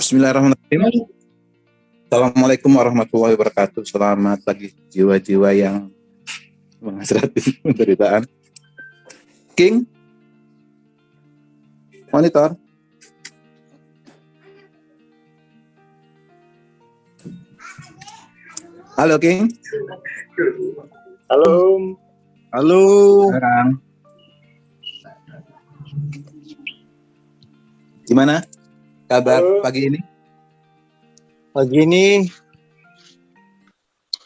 Bismillahirrahmanirrahim. Assalamualaikum warahmatullahi wabarakatuh. Selamat pagi jiwa-jiwa yang menghasrati penderitaan. King, monitor. Halo King. Halo. Halo. Sekarang. Gimana kabar pagi ini? Pagi ini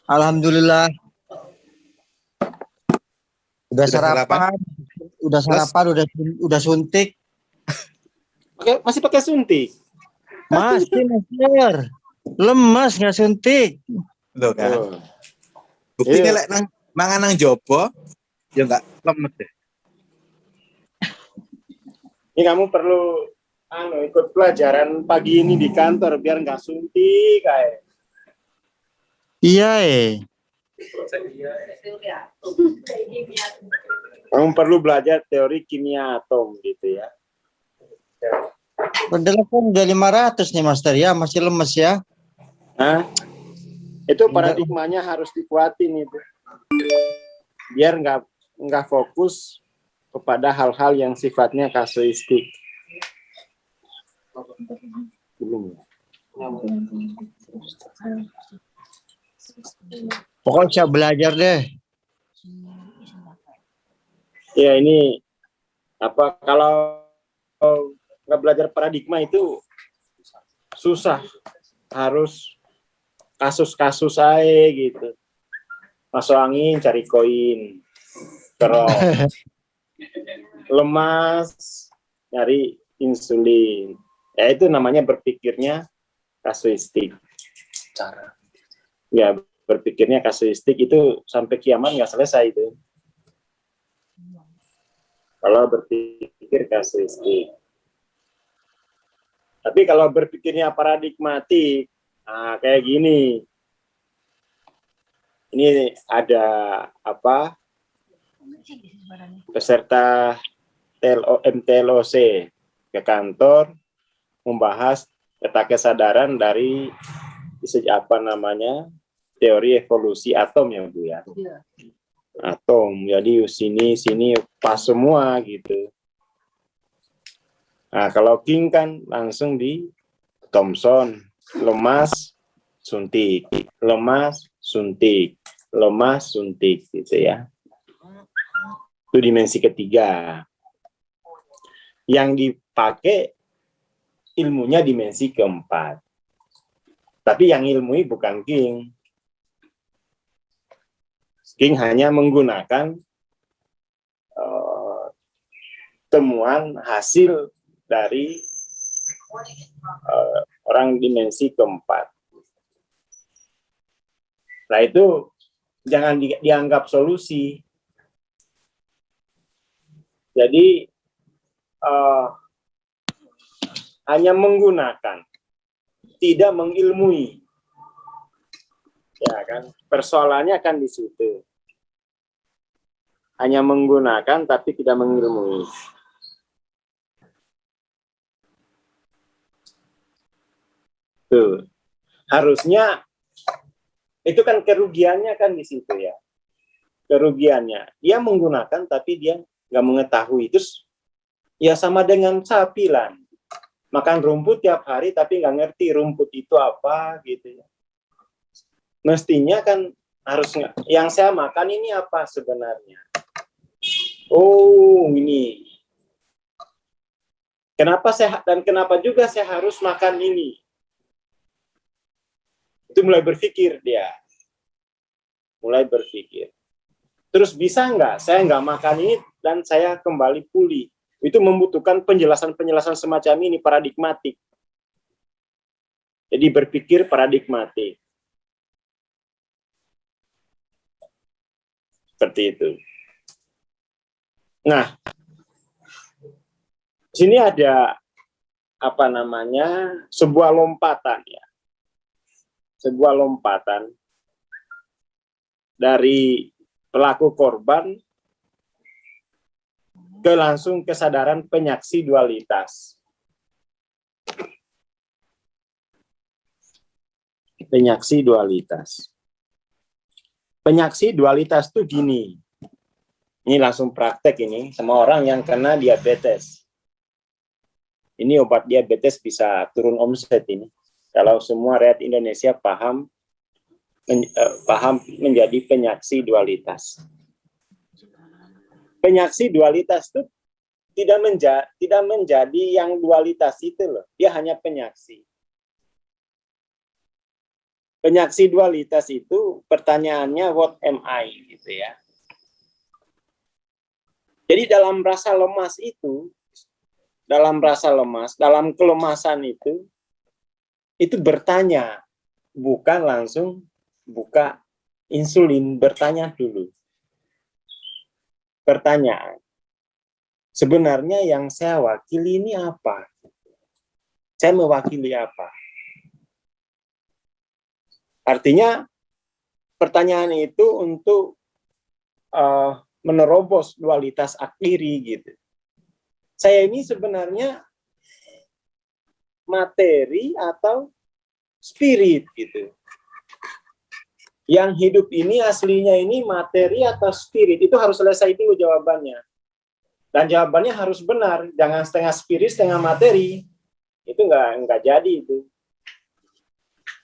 alhamdulillah udah sarapan, udah suntik. Masih pakai suntik? Masih Master. Lemas nggak suntik. Loh kan. Buktinya lek nang mangan nang jopo ya enggak lemes deh. Ini kamu perlu ikut pelajaran pagi ini di kantor biar nggak suntik kayak. Iya Kamu perlu belajar teori kimia atom gitu ya. Padahal kan udah 500 nih Master ya, masih lemes ya. Nah, itu paradigmanya harus dikuatin itu. Biar nggak fokus kepada hal-hal yang sifatnya kasuistik. Belum. Pokoknya saya belajar deh. Ya ini kalau nggak belajar paradigma itu susah, harus kasus-kasus aja gitu. Masuk angin cari koin, terus lemas nyari insulin. Ya itu namanya berpikirnya kasuistik. Ya berpikirnya kasuistik itu sampai kiamat nggak selesai itu. Kalau berpikir kasuistik. Tapi kalau berpikirnya paradigmatik, kayak gini. Ini ada peserta MTLOC ke kantor membahas peta kesadaran dari teori evolusi atom ya Bu ya. Atom, jadi sini pas semua gitu. Nah kalau King kan langsung di Thomson, lemas suntik, lemas suntik, lemas suntik gitu ya. Itu dimensi ketiga. Yang dipakai ilmunya dimensi keempat. Tapi yang ilmui bukan King. King hanya menggunakan temuan hasil dari orang dimensi keempat. Nah itu jangan dianggap solusi. Jadi hanya menggunakan, tidak mengilmui. Ya kan, persoalannya kan di situ. Hanya menggunakan tapi tidak mengilmui. Tuh. Harusnya itu kan kerugiannya kan di situ ya. Kerugiannya dia menggunakan tapi dia nggak mengetahui. Terus ya sama dengan sapi lah. Makan rumput tiap hari tapi nggak ngerti rumput itu apa gitu ya. Mestinya kan harusnya yang saya makan ini apa sebenarnya? Oh ini. Kenapa kenapa juga saya harus makan ini? Itu mulai berpikir dia. Mulai berpikir. Terus bisa nggak saya nggak makan ini dan saya kembali pulih? Itu membutuhkan penjelasan-penjelasan semacam ini, paradigmatik. Jadi berpikir paradigmatik. Seperti itu. Nah, sini ada sebuah lompatan ya. Sebuah lompatan dari pelaku korban ke langsung kesadaran penyaksi dualitas. Penyaksi dualitas. Penyaksi dualitas tuh gini. Ini langsung praktek ini. Semua orang yang kena diabetes. Ini obat diabetes bisa turun omset ini. Kalau semua rakyat Indonesia paham menjadi penyaksi dualitas. Penyaksi dualitas itu tidak menjadi yang dualitas itu loh. Dia hanya penyaksi. Penyaksi dualitas itu pertanyaannya what am I gitu ya. Jadi dalam rasa lemas itu, dalam kelemasan itu bertanya, bukan langsung buka insulin, bertanya dulu. Pertanyaan, sebenarnya yang saya wakili ini apa? Saya mewakili apa? Artinya pertanyaan itu untuk menerobos dualitas akhiri gitu. Saya ini sebenarnya materi atau spirit gitu. Yang hidup ini aslinya ini materi atau spirit, itu harus selesai dulu jawabannya. Dan jawabannya harus benar, jangan setengah spirit, setengah materi. Itu nggak jadi itu.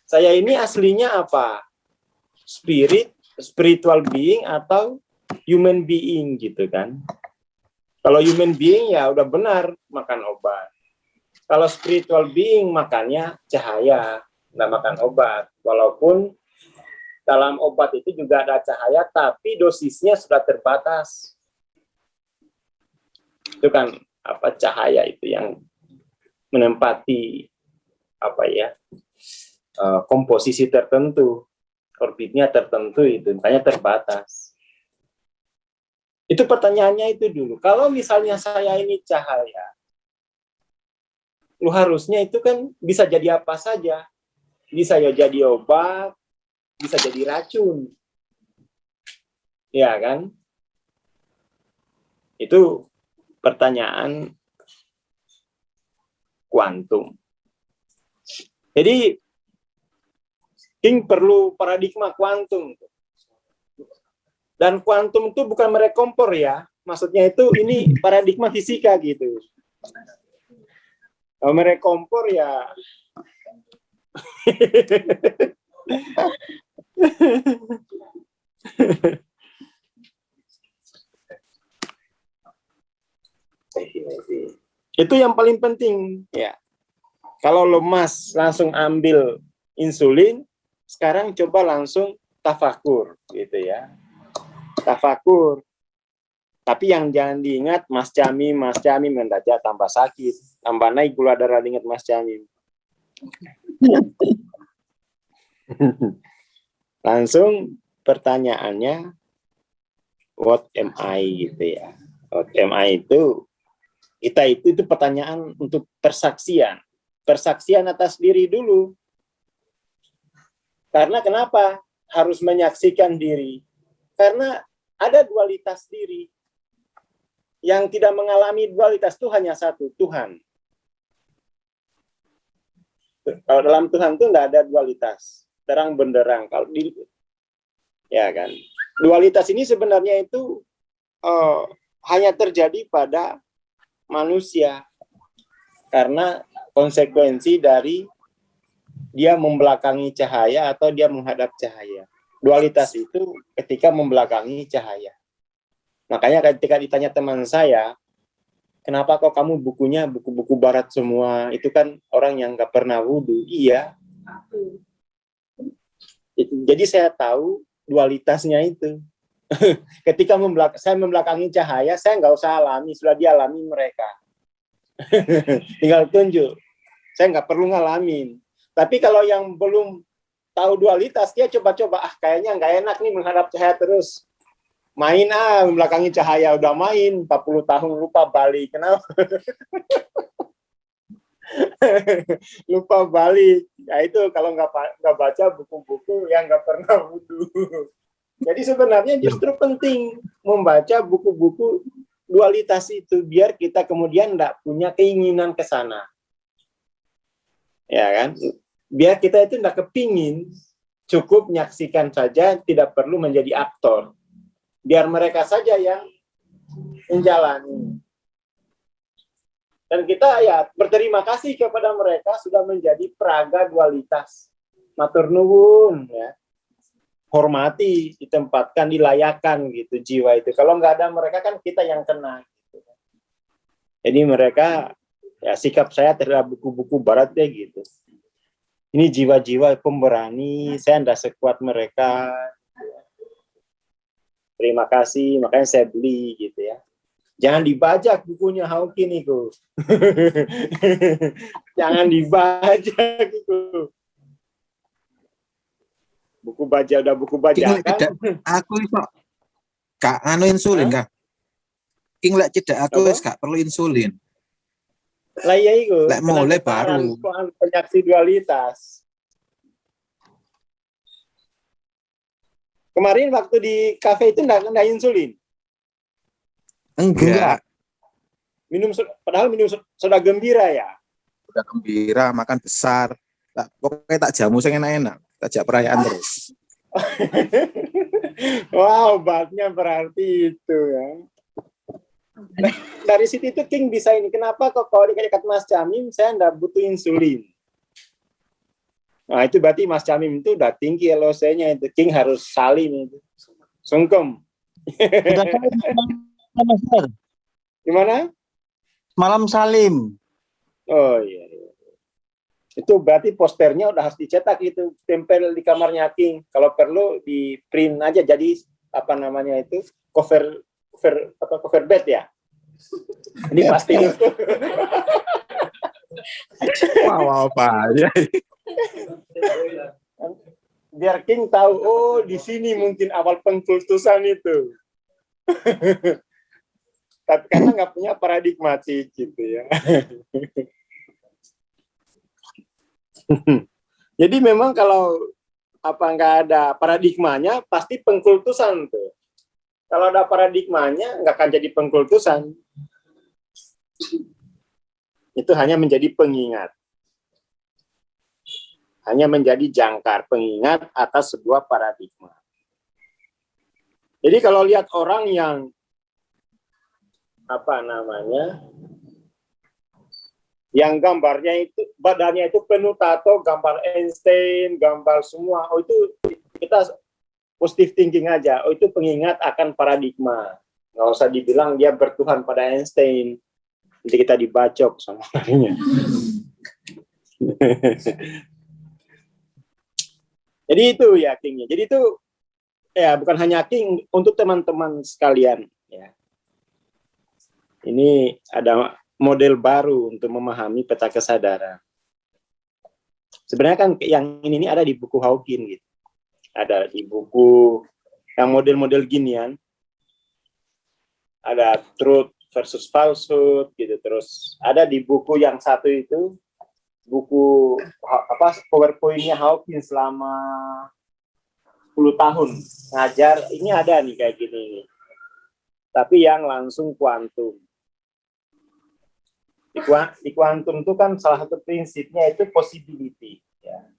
Saya ini aslinya apa? Spirit, spiritual being atau human being gitu kan. Kalau human being ya udah benar makan obat. Kalau spiritual being makannya cahaya, nggak makan obat. Walaupun dalam obat itu juga ada cahaya, tapi dosisnya sudah terbatas. Itu kan apa cahaya itu yang menempati apa ya? Komposisi tertentu, orbitnya tertentu itu, makanya terbatas. Itu pertanyaannya itu dulu. Kalau misalnya saya ini cahaya, lu harusnya itu kan bisa jadi apa saja. Bisa ya jadi obat, bisa jadi racun. Ya kan? Itu pertanyaan kuantum. Jadi King perlu paradigma kuantum. Dan kuantum itu bukan merekompor ya. Maksudnya itu ini paradigma fisika gitu. Kalau merekompor ya itu yang paling penting ya. Kalau lemas langsung ambil insulin, sekarang coba langsung tafakur gitu ya. Tafakur. Tapi yang jangan diingat Mas Camim mendadak tambah sakit, tambah naik gula darah ingat Mas Camim. Langsung pertanyaannya what am I gitu ya. What am I itu itu pertanyaan untuk persaksian. Persaksian atas diri dulu. Karena kenapa harus menyaksikan diri? Karena ada dualitas diri. Yang tidak mengalami dualitas itu hanya satu, Tuhan. Kalau dalam Tuhan itu tidak ada dualitas. Terang benderang. Kalau ya kan. Dualitas ini sebenarnya itu hanya terjadi pada manusia. Karena konsekuensi dari dia membelakangi cahaya atau dia menghadap cahaya. Dualitas itu ketika membelakangi cahaya. Makanya ketika ditanya teman saya, kenapa kok kamu bukunya buku-buku barat semua? Itu kan orang yang nggak pernah wudhu. Iya. Jadi saya tahu dualitasnya itu. Ketika saya membelakangi cahaya, saya nggak usah alami, sudah dialami mereka. Tinggal tunjuk. Saya nggak perlu ngalamin. Tapi kalau yang belum tahu dualitas, dia coba-coba, kayaknya nggak enak nih menghadap cahaya terus. Main membelakangi cahaya, udah main 40 tahun lupa balik. Kenapa? Lupa balik. Ya itu kalau nggak baca buku-buku yang nggak pernah wudhu. Jadi sebenarnya justru penting membaca buku-buku dualitas itu biar kita kemudian nggak punya keinginan ke sana. Ya kan? biar kita itu tidak kepingin, cukup menyaksikan saja, tidak perlu menjadi aktor. Biar mereka saja yang menjalani. Dan kita ya berterima kasih kepada mereka sudah menjadi peraga dualitas. Matur nuwun ya. Hormati, ditempatkan, dilayakan gitu jiwa itu. Kalau nggak ada mereka kan kita yang kena. Gitu. Jadi mereka ya sikap saya terhadap buku-buku barat deh gitu. Ini jiwa-jiwa pemberani, saya tidak sekuat mereka. Terima kasih, makanya saya beli gitu ya. Jangan dibajak bukunya Hawking itu. Jangan dibajak itu. Buku baja udah buku bajakan. Aku iso gak anu insulin, Kak. King lek cedak aku wis gak perlu insulin. Lah iya iku. Lek mulai baru penyaksi dualitas. Kemarin waktu di kafe itu enggak insulin. Enggak. Padahal minum soda gembira ya. Udah gembira, makan besar. Nah, pokoknya tak jamu sing enak-enak. Tajak perayaan terus. Wow, obatnya berarti itu ya. Dari situ itu King bisa ini. Kenapa kok kalau dekat Mas Camim saya enggak butuh insulin? Nah, itu berarti Mas Camim itu udah tinggi LOC-nya itu. King harus salim itu. Sungkem. Sudah salim, Master. Gimana? Malam salim. Oh iya. Itu berarti posternya udah harus dicetak itu, tempel di kamarnya King. Kalau perlu di print aja jadi apa namanya itu cover bed ya. Ini pasti itu. Wow, apa aja. Biar King tahu, oh di sini mungkin awal pengkultusan itu. Tapi karena nggak punya paradigmatik gitu ya. Jadi memang kalau nggak ada paradigmanya pasti pengkultusan tuh. Kalau ada paradigmanya nggak akan jadi pengkultusan. Itu hanya menjadi pengingat. Hanya menjadi jangkar pengingat atas sebuah paradigma. Jadi kalau lihat orang yang yang gambarnya itu, badannya itu penuh tato, gambar Einstein, gambar semua, oh itu kita positive thinking aja, oh itu pengingat akan paradigma. Nggak usah dibilang dia bertuhan pada Einstein, nanti kita dibacok sama orangnya. Jadi itu ya Kingnya. Jadi itu ya bukan hanya King, untuk teman-teman sekalian ya. Ini ada model baru untuk memahami peta kesadaran. Sebenarnya kan yang ini ada di buku Hawking gitu. Ada di buku yang model-model ginian. Ada truth versus falsehood gitu. Terus ada di buku yang satu itu buku PowerPoint-nya Hawking selama 10 tahun ngajar. Ini ada nih kayak gini nih. Tapi yang langsung kuantum. Di kuantum itu kan salah satu prinsipnya itu possibility ya.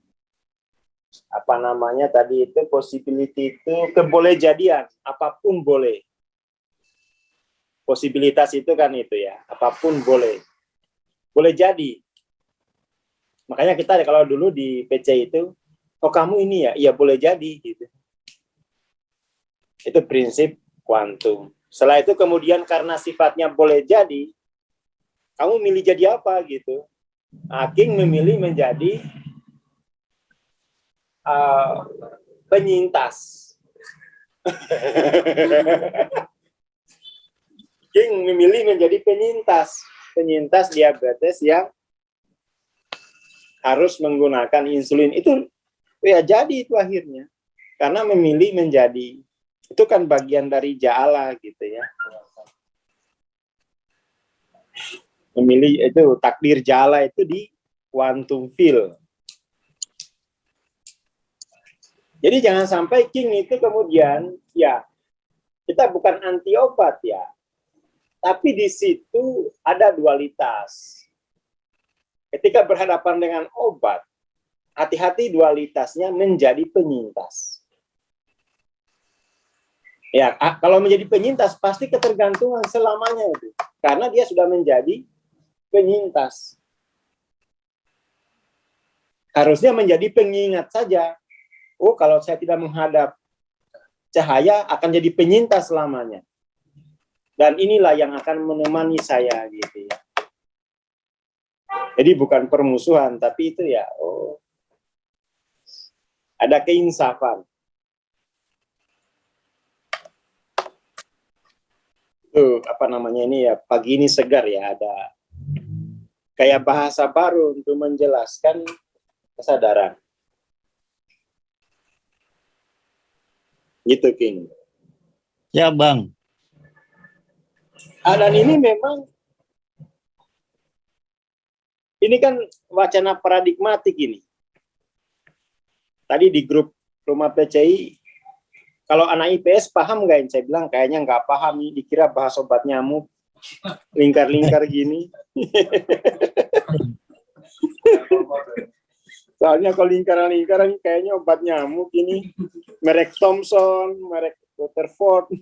Apa namanya tadi itu possibility itu kebolehjadian, apapun boleh. Posibilitas itu kan itu ya, apapun boleh. Boleh jadi. Makanya kita kalau dulu di PC itu, oh kamu ini ya, iya boleh jadi gitu. Itu prinsip kuantum. Setelah itu kemudian karena sifatnya boleh jadi, kamu milih jadi apa gitu. King memilih menjadi penyintas. King memilih menjadi penyintas diabetes yang harus menggunakan insulin. Itu ya jadi itu akhirnya. Karena memilih menjadi, itu kan bagian dari jala gitu ya. Memilih itu takdir jala itu di quantum field. Jadi jangan sampai King itu kemudian ya kita bukan anti obat ya, tapi di situ ada dualitas. Ketika berhadapan dengan obat, hati-hati dualitasnya menjadi penyintas. Ya, kalau menjadi penyintas pasti ketergantungan selamanya itu. Karena dia sudah menjadi penyintas. Harusnya menjadi pengingat saja. Oh, kalau saya tidak menghadap cahaya akan jadi penyintas selamanya. Dan inilah yang akan menemani saya gitu ya. Jadi bukan permusuhan, tapi itu ya, oh, ada keinsafan. Tuh, apa namanya ini ya, pagi ini segar ya, ada kayak bahasa baru untuk menjelaskan kesadaran. Gitu, King. Ya, Bang. Dan ini memang, ini kan wacana paradigmatik ini. Tadi di grup Rumah PCI, kalau anak IPS paham nggak yang saya bilang? Kayaknya nggak paham, dikira bahas obat nyamuk, lingkar-lingkar gini. Soalnya kalau lingkaran-lingkaran kayaknya obat nyamuk ini, merek Thomson, merek Rutherford,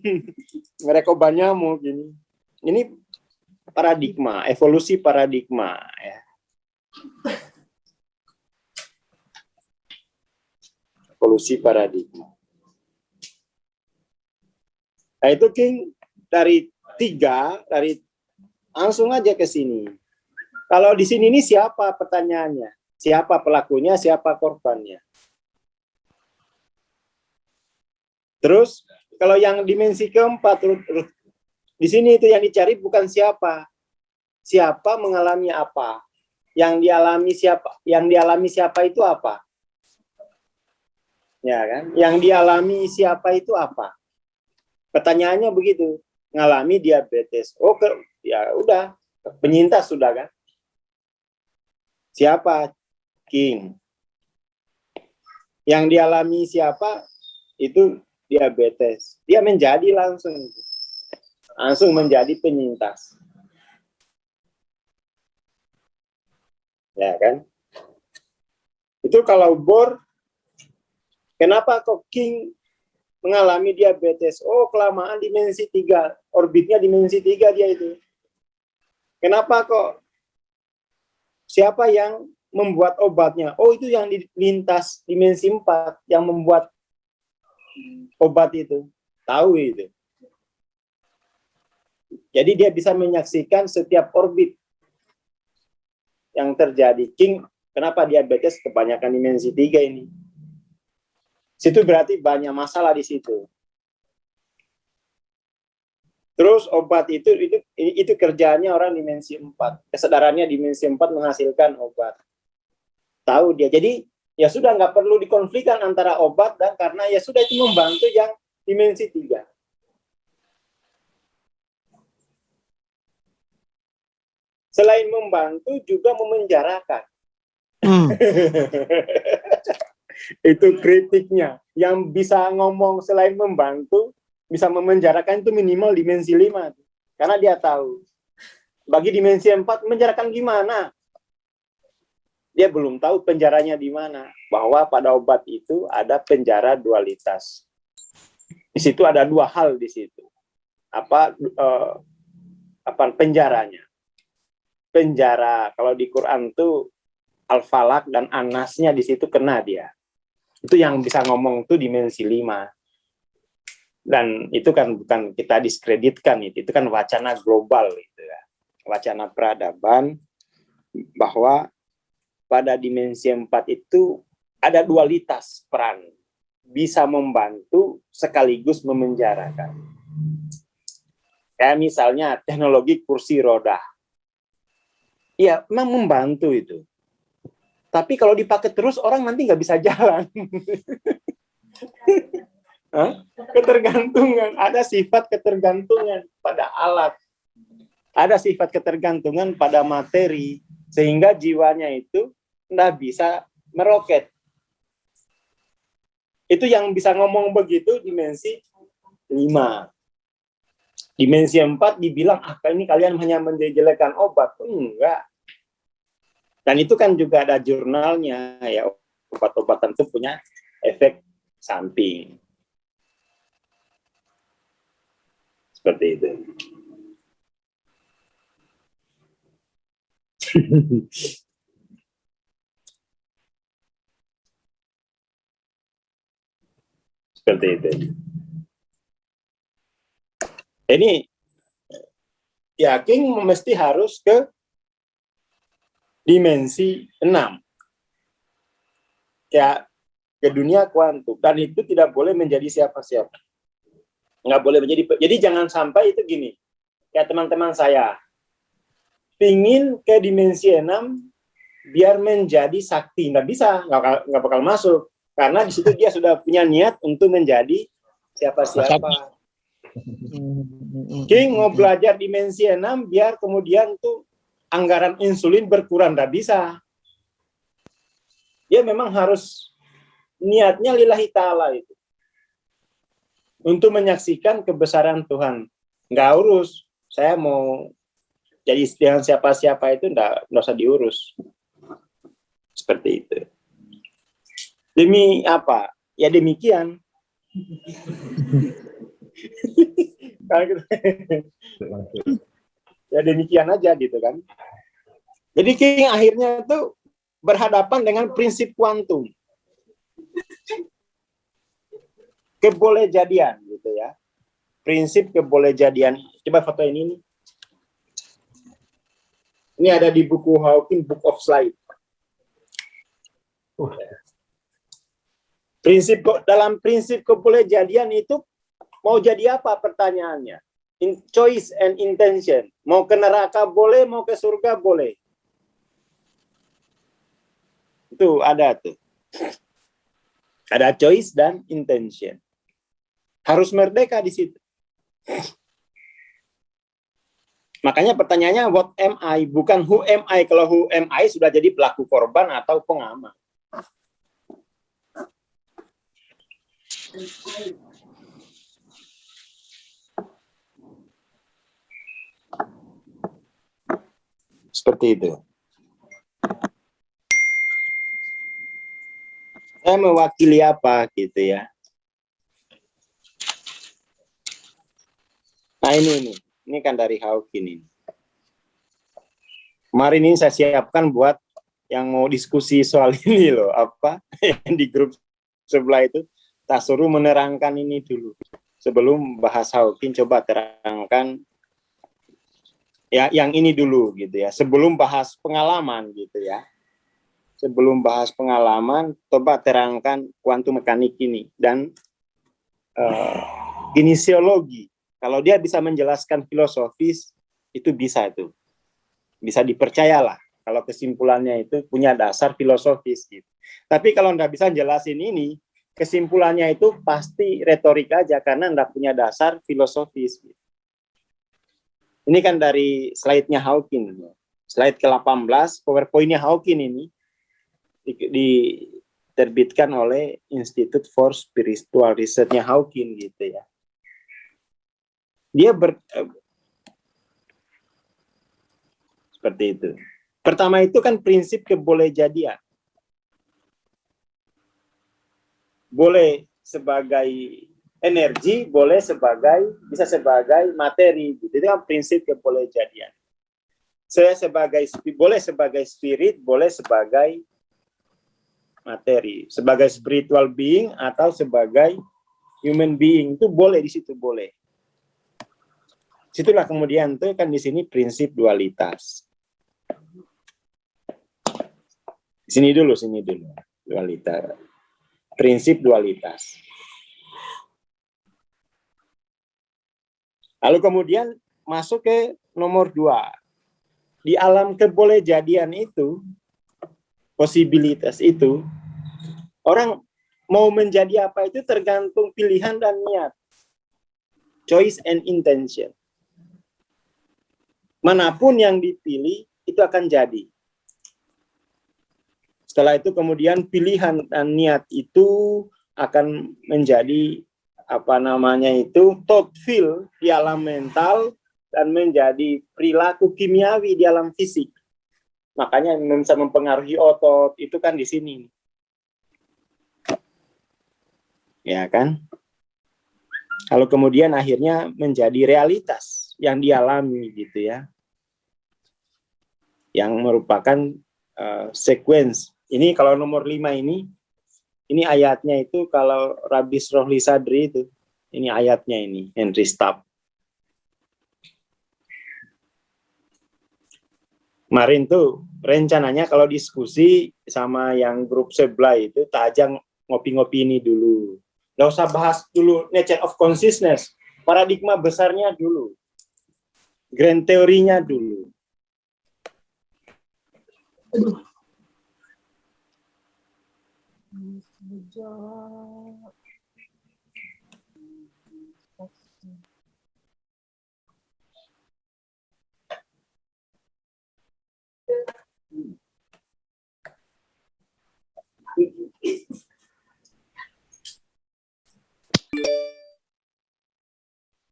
merek obat nyamuk ini. Ini paradigma, evolusi paradigma ya. Evolusi paradigma. Nah itu King dari 3, dari langsung aja ke sini. Kalau di sini ini siapa pertanyaannya? Siapa pelakunya, siapa korbannya? Terus kalau yang dimensi keempat, di sini itu yang dicari bukan siapa. Siapa mengalami apa? Yang dialami siapa? Yang dialami siapa itu apa? Ya kan? Yang dialami siapa itu apa? Pertanyaannya begitu. Ngalami diabetes. Oh, ya udah, penyintas sudah kan? Siapa? King. Yang dialami siapa? Itu diabetes. Dia menjadi langsung menjadi penyintas. Ya kan? Itu kalau bor, kenapa kok King mengalami diabetes? Oh, kelamaan dimensi 3, orbitnya dimensi 3 dia itu. Kenapa kok? Siapa yang membuat obatnya? Oh, itu yang di lintas dimensi 4 yang membuat obat itu. Tahu itu. Jadi dia bisa menyaksikan setiap orbit yang terjadi. King, kenapa diabetes kebanyakan dimensi 3 ini? Situ berarti banyak masalah di situ. Terus obat itu kerjaannya orang dimensi 4. Kesadarannya dimensi 4 menghasilkan obat. Tahu dia. Jadi ya sudah nggak perlu dikonflikkan antara obat dan karena ya sudah itu membantu yang dimensi 3. Selain membantu juga memenjarakan. Itu kritiknya. Yang bisa ngomong selain membantu, bisa memenjarakan itu minimal dimensi 5. Karena dia tahu. Bagi dimensi 4, menjarakan gimana? Dia belum tahu penjaranya di mana. Bahwa pada obat itu ada penjara dualitas. Di situ ada 2 hal di situ. Apa penjaranya? Penjara, kalau di Quran tuh Al-Falak dan An-Nasnya di situ kena dia. Itu yang bisa ngomong tuh dimensi 5. Dan itu kan bukan kita diskreditkan, itu kan wacana global gitu ya. Wacana peradaban bahwa pada dimensi 4 itu ada dualitas peran. Bisa membantu sekaligus memenjarakan. Kayak misalnya teknologi kursi roda. Ya, memang membantu itu. Tapi kalau dipakai terus, orang nanti nggak bisa jalan. Ketergantungan. Ada sifat ketergantungan pada alat. Ada sifat ketergantungan pada materi. Sehingga jiwanya itu nggak bisa meroket. Itu yang bisa ngomong begitu dimensi 5. Dimensi 4 dibilang, ini kalian hanya menjelekkan obat. Enggak. Dan itu kan juga ada jurnalnya, ya obat-obatan itu punya efek samping. Seperti itu. Seperti itu. Ini ya King mesti harus ke dimensi 6. Ya, ke dunia kuantum. Dan itu tidak boleh menjadi siapa-siapa. Nggak boleh menjadi. Jadi jangan sampai itu gini. Kayak teman-teman saya. Pingin ke dimensi 6 biar menjadi sakti. Nggak bisa. Nggak bakal masuk. Karena di situ dia sudah punya niat untuk menjadi siapa-siapa. King mau belajar dimensi 6 biar kemudian tuh anggaran insulin berkurang, nggak bisa. Dia memang harus niatnya lillahi ta'ala itu. Untuk menyaksikan kebesaran Tuhan. Nggak urus. Saya mau jadi dengan siapa-siapa itu nggak usah diurus. Seperti itu. Demi apa? Ya demikian. Ya demikian aja gitu kan. Jadi King akhirnya itu berhadapan dengan prinsip kuantum. Kebolehjadian gitu ya. Prinsip kebolehjadian. Coba foto ini nih. Ini ada di buku Hawking, Book of Slide. Dalam prinsip kebolehjadian itu mau jadi apa pertanyaannya? Choice and intention. Mau ke neraka boleh, mau ke surga boleh. Itu ada tuh. Ada choice dan intention. Harus merdeka di situ. Makanya pertanyaannya what am I, bukan who am I. Kalau who am I sudah jadi pelaku korban atau pengamat. Seperti itu. Saya mewakili apa gitu ya. Nah ini kan dari Hawking ini. Kemarin ini saya siapkan buat yang mau diskusi soal ini loh, apa di grup sebelah itu, tak suruh menerangkan ini dulu. Sebelum bahas Hawking, coba terangkan ya yang ini dulu gitu ya. Sebelum bahas pengalaman gitu ya. Sebelum bahas pengalaman, coba terangkan kuantum mekanik ini dan kinesiologi. Kalau dia bisa menjelaskan filosofis, itu bisa itu. Bisa dipercayalah kalau kesimpulannya itu punya dasar filosofis gitu. Tapi kalau nggak bisa jelasin ini, kesimpulannya itu pasti retorik aja karena nggak punya dasar filosofis. Gitu. Ini kan dari slide-nya Hawking. Slide ke-18, PowerPoint-nya Hawking ini diterbitkan oleh Institute for Spiritual Research-nya Hawking gitu ya. Dia seperti itu. Pertama itu kan prinsip kebolehjadian. Boleh sebagai energi, bisa sebagai materi. Itu kan prinsip kebolehjadian. Boleh sebagai spirit, boleh sebagai materi, sebagai spiritual being atau sebagai human being itu boleh di situ boleh. Situlah kemudian tuh kan di sini prinsip dualitas. Sini dulu dualitas. Prinsip dualitas. Lalu kemudian masuk ke nomor 2. Di alam kebolehjadian itu, posibilitas itu, orang mau menjadi apa itu tergantung pilihan dan niat. Choice and intention. Manapun yang dipilih, itu akan jadi. Setelah itu kemudian pilihan dan niat itu akan menjadi thought field di alam mental dan menjadi perilaku kimiawi di alam fisik. Makanya bisa mempengaruhi otot, itu kan di sini. ya kan? Kalau kemudian akhirnya menjadi realitas yang dialami gitu ya, yang merupakan sequence. Ini kalau nomor 5 ini ayatnya itu kalau Rabbi Rohli Sadri itu, ini ayatnya ini, Henry Stapp. Kemarin tuh rencananya kalau diskusi sama yang grup sebelah itu tak ajak ngopi-ngopi ini dulu. Nggak usah bahas dulu nature of consciousness, paradigma besarnya dulu, grand teorinya dulu.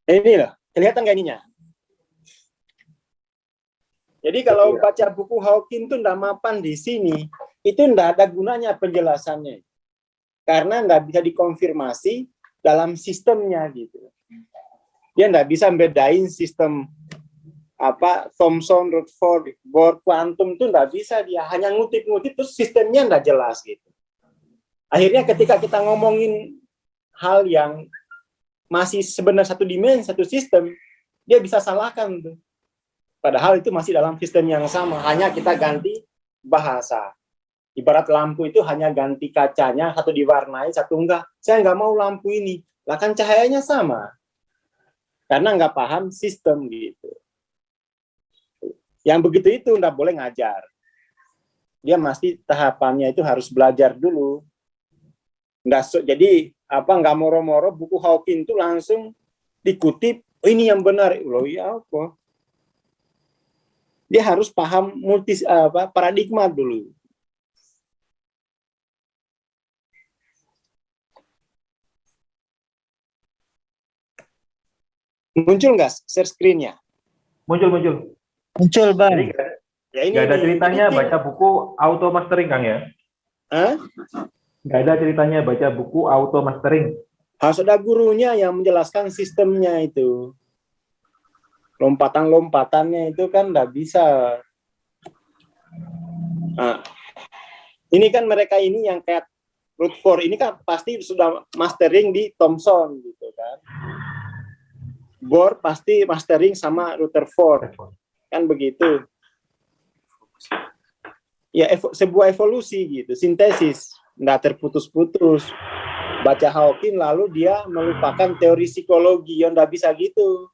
Ini loh, kelihatan nggak ininya? Jadi kalau baca buku Hawking itu nggak mapan di sini, itu nggak ada gunanya penjelasannya. Karena nggak bisa dikonfirmasi dalam sistemnya gitu. Dia nggak bisa bedain sistem apa Thomson, Rutherford, Bohr, kuantum itu nggak bisa, dia hanya ngutip-ngutip terus sistemnya nggak jelas gitu. Akhirnya ketika kita ngomongin hal yang masih sebenarnya satu dimensi, satu sistem, dia bisa salahkan tuh. Padahal itu masih dalam sistem yang sama, hanya kita ganti bahasa. Ibarat lampu itu hanya ganti kacanya, satu diwarnai, satu enggak. Saya nggak mau lampu ini, lah kan cahayanya sama. Karena nggak paham sistem gitu. Yang begitu itu nggak boleh ngajar. Dia mesti tahapannya itu harus belajar dulu. Jadi nggak moro-moro buku Hawking itu langsung dikutip, oh, ini yang benar. Loh ya apa? Dia harus paham paradigma dulu. Muncul nggak share screen-nya? Muncul. Muncul, Bang. Jadi Ya, ini nggak ada ceritanya ini, baca buku auto mastering, Kang ya? Hah? Nggak ada ceritanya baca buku auto mastering. Harus ada gurunya yang menjelaskan sistemnya itu. Lompatan-lompatannya itu kan nggak bisa. Nah, ini kan mereka ini yang kayak Rutherford ini kan pasti sudah mastering di Thomson gitu kan. Bohr pasti mastering sama Rutherford, kan begitu. Ya sebuah evolusi gitu, sintesis, nggak terputus-putus. Baca Hawking lalu dia melupakan teori psikologi, yang nggak bisa gitu.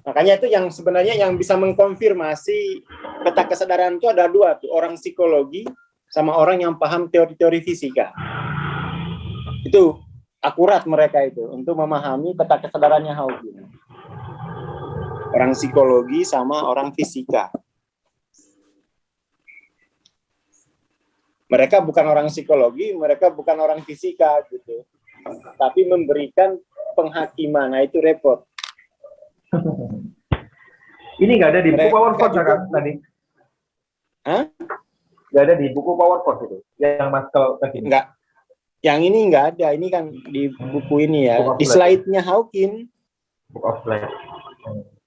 Makanya itu yang sebenarnya yang bisa mengkonfirmasi peta kesadaran itu ada dua tuh, orang psikologi sama orang yang paham teori-teori fisika. Itu akurat mereka itu untuk memahami peta kesadarannya Hawking. Orang psikologi sama orang fisika. Mereka bukan orang psikologi, mereka bukan orang fisika gitu. Tapi memberikan penghakiman, nah itu repot. Ini nggak ada di buku Mereka PowerPoint juga- kan tadi? Hah? Nggak ada di buku PowerPoint itu, yang Mas Kel tadi. Enggak. Yang ini enggak ada, ini kan di buku ini ya. Book of Di Life. slide-nya Hawking, Book of Life.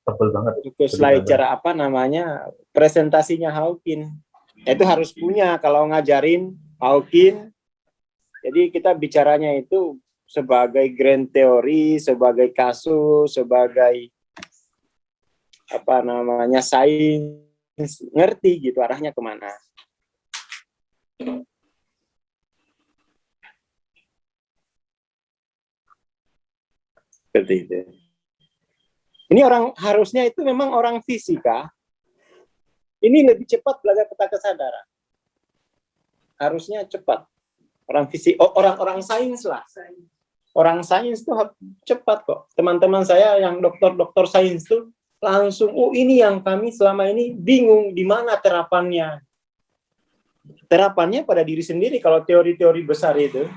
Tebel banget. buku slide cara apa namanya, presentasinya Hawking. Itu harus punya kalau ngajarin Hawking. Jadi kita bicaranya itu sebagai grand teori, sebagai kasus, sebagai apa namanya sains, ngerti gitu arahnya kemana. Seperti itu. Ini orang harusnya itu memang orang fisika. Ini lebih cepat belajar peta kesadaran. Harusnya cepat. Orang fisik, orang sains lah. Orang sains tuh cepat kok. Teman-teman saya yang dokter sains tuh langsung, oh ini yang kami selama ini bingung di mana terapannya. Terapannya pada diri sendiri kalau teori-teori besar itu.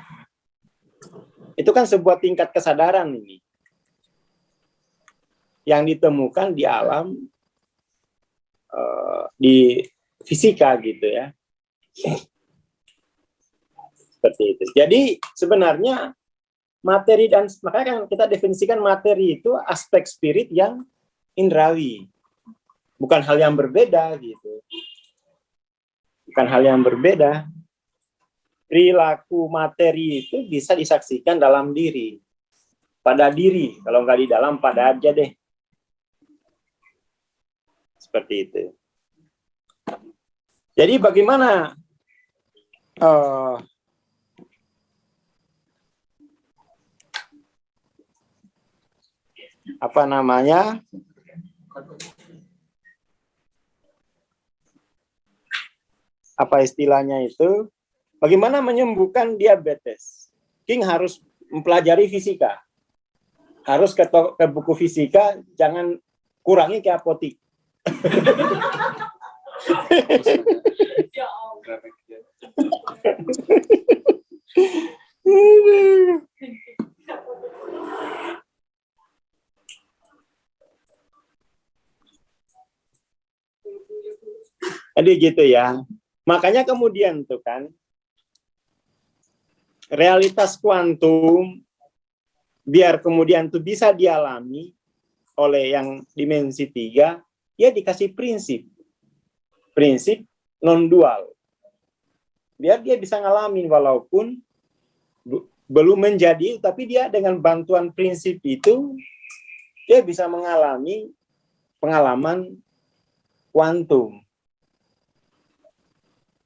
Itu kan sebuah tingkat kesadaran ini. Yang ditemukan di alam, di fisika gitu ya. Seperti itu. Jadi sebenarnya materi dan makanya kan kita definisikan materi itu aspek spirit yang indrawi. Bukan hal yang berbeda gitu. Bukan hal yang berbeda. Perilaku materi itu bisa disaksikan dalam diri. Pada diri, kalau nggak di dalam, pada aja deh. Seperti itu. Jadi bagaimana apa namanya? Apa istilahnya itu? Bagaimana menyembuhkan diabetes? King harus mempelajari fisika. Harus ke buku fisika, jangan kurangi ke apotik. Jadi gitu ya. Makanya kemudian tuh kan realitas kuantum biar kemudian tuh bisa dialami oleh yang dimensi 3, ya dikasih prinsip non dual. Biar dia bisa ngalamin walaupun belum menjadi, tapi dia dengan bantuan prinsip itu dia bisa mengalami pengalaman kuantum.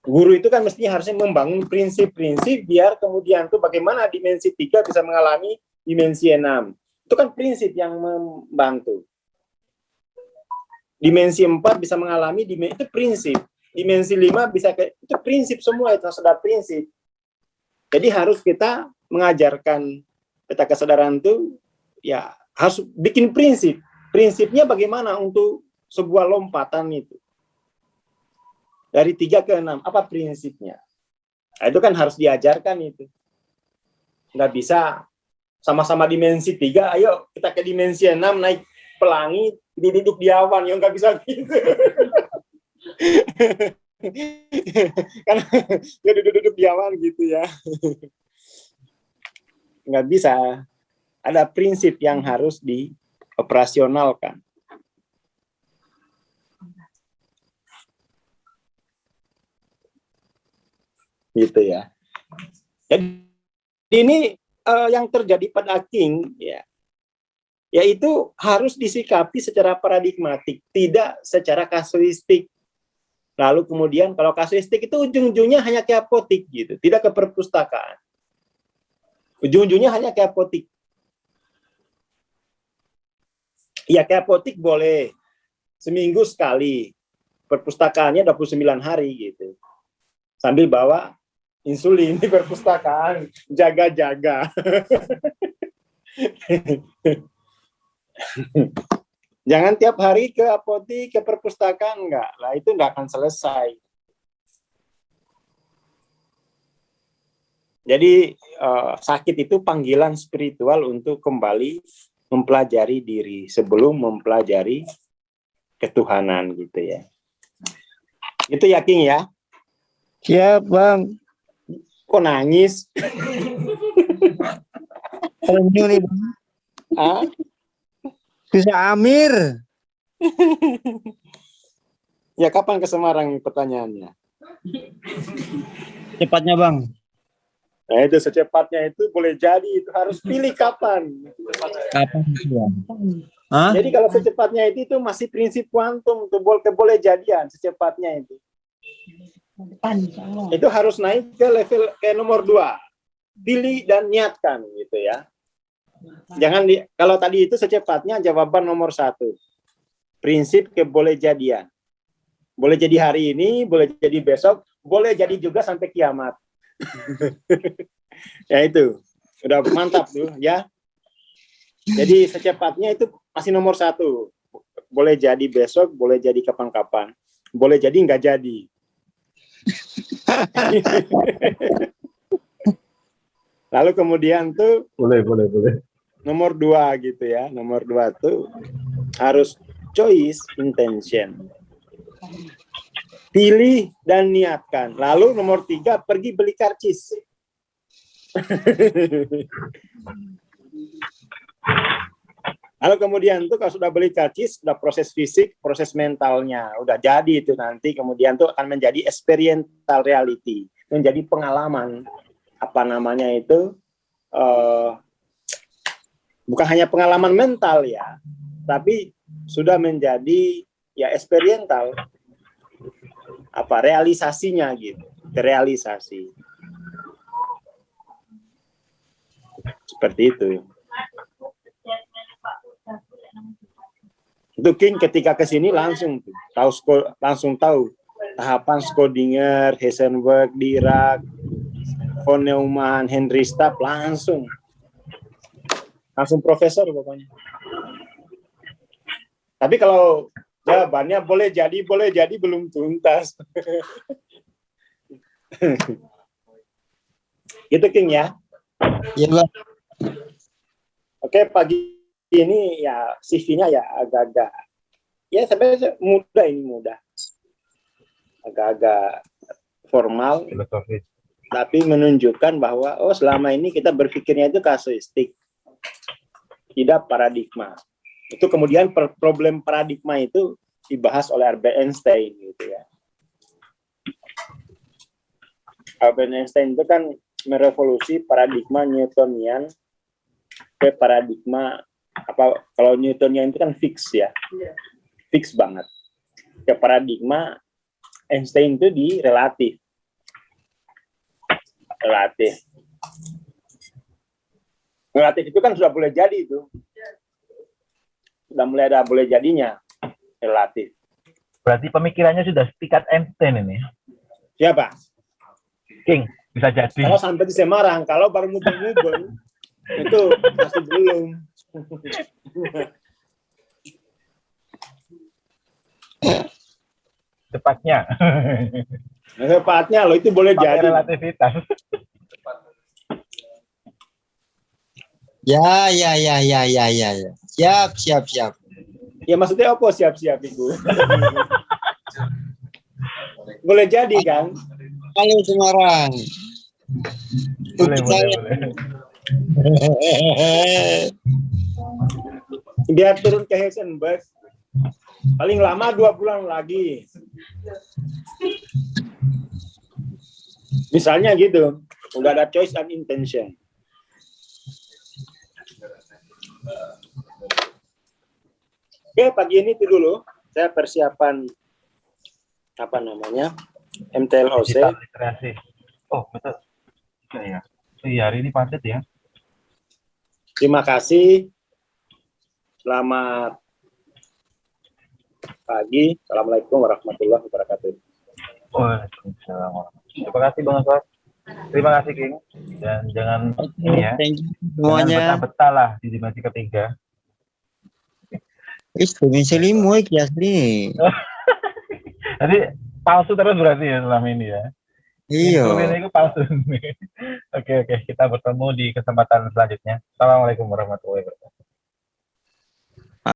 Guru itu kan mestinya harusnya membangun prinsip-prinsip biar kemudian tuh bagaimana dimensi 3 bisa mengalami dimensi 6. Itu kan prinsip yang membantu. Dimensi 4 bisa mengalami itu prinsip. Dimensi 5 bisa itu prinsip semua, itu sudah prinsip. Jadi harus kita mengajarkan peta kesadaran itu ya harus bikin prinsip. Prinsipnya bagaimana untuk sebuah lompatan itu. Dari 3 ke 6, apa prinsipnya? Nah, itu kan harus diajarkan itu. Nggak bisa sama-sama dimensi 3, ayo kita ke dimensi 6, naik pelangi, duduk di awan, ya nggak bisa gitu. Karena ya duduk di awan gitu ya. Nggak bisa. Ada prinsip yang harus dioperasionalkan. Gitu ya. Jadi ini yang terjadi pada King ya, yaitu harus disikapi secara paradigmatik, tidak secara kasuistik. Lalu kemudian kalau kasuistik itu ujung-ujungnya hanya ke apotik gitu, tidak ke perpustakaan. Ujung-ujungnya hanya ke apotik. Ya ke apotik boleh seminggu sekali, perpustakaannya 29 hari gitu. Sambil bawa insulin di perpustakaan, jaga-jaga. Jangan tiap hari ke apotik, ke perpustakaan, enggak. Lah itu enggak akan selesai. Jadi sakit itu panggilan spiritual untuk kembali mempelajari diri sebelum mempelajari ketuhanan gitu ya. Itu yakin ya? Siap, Bang. Kok nangis? Penyu nih, Bang. Ah? Bisa Amir. Ya kapan ke Semarang pertanyaannya? Cepatnya, Bang. Nah itu secepatnya itu boleh jadi, itu harus pilih kapan. Kapan, Bang? Hah? Jadi kalau secepatnya itu masih prinsip kuantum, itu boleh jadian secepatnya itu. Itu harus naik ke level ke nomor 2. Pilih dan niatkan gitu ya. Jangan kalau tadi itu secepatnya jawaban nomor 1. Prinsip ke boleh jadian. Boleh jadi hari ini, boleh jadi besok, boleh jadi juga sampai kiamat. Ya itu. Udah mantap tuh ya. Jadi secepatnya itu masih nomor 1. Boleh jadi besok, boleh jadi kapan-kapan. Boleh jadi nggak jadi. Lalu kemudian tuh Boleh. nomor 2 gitu ya. Nomor 2 tuh harus choice intention. Pilih dan niatkan. Lalu nomor 3 pergi beli karcis. Lalu kemudian tuh kalau sudah beli karcis, sudah proses fisik, proses mentalnya, udah jadi itu nanti kemudian tuh akan menjadi experiential reality, menjadi pengalaman apa namanya itu bukan hanya pengalaman mental ya, tapi sudah menjadi ya experiential apa realisasinya gitu, terrealisasi seperti itu. Itu King ketika ke sini langsung langsung tahu tahapan Schrödinger, Heisenberg, Dirac, von Neumann, Henry Stapp langsung profesor pokoknya. Tapi kalau jawabannya boleh jadi belum tuntas. Gitu King ya. Iya, Bang. Oke, pagi ini ya CV-nya ya agak-agak ya sebenarnya mudah, agak-agak formal, tapi menunjukkan bahwa oh selama ini kita berpikirnya itu kasuistik, tidak paradigma. Itu kemudian problem paradigma itu dibahas oleh Albert Einstein gitu ya. Albert Einstein itu kan merevolusi paradigma Newtonian ke paradigma apa, kalau Newtonian itu kan fix ya, fix banget. Ke paradigma Einstein itu di relatif. Relatif itu kan sudah boleh jadi itu, sudah mulai ada boleh jadinya relatif. Berarti pemikirannya sudah setingkat Einstein ini. Siapa? King, bisa jadi. Kalau sampai di Semarang, kalau baru mubeng-mubeng itu masih belum. Tepatnya. Loh itu boleh Pakai jadi. relativitas. Ya. Siap. Ya maksudnya apa siap-siap itu? Boleh jadi kan? Halo Semarang. Boleh. Biar turun ke Heisenberg. Paling lama 2 bulan lagi. Misalnya gitu. Udah ada choice and intention. Oke, pagi ini itu dulu. Saya persiapan apa namanya? MTLOC. Digital literasi. Oh, betul. Ya. Iya, hari ini padat ya. Terima kasih. Selamat pagi. Assalamualaikum warahmatullahi wabarakatuh. Waalaikumsalam. Terima kasih Bang Aswad. Terima kasih King. Dan jangan ini ya. Thank you Jangan semuanya. betah-betah lah di dimensi ketiga. Dimensi 5 iki asli. Jadi palsu terus berarti ya selama ini ya. Iya. Ini itu palsu. Oke, kita bertemu di kesempatan selanjutnya. Assalamualaikum warahmatullahi wabarakatuh.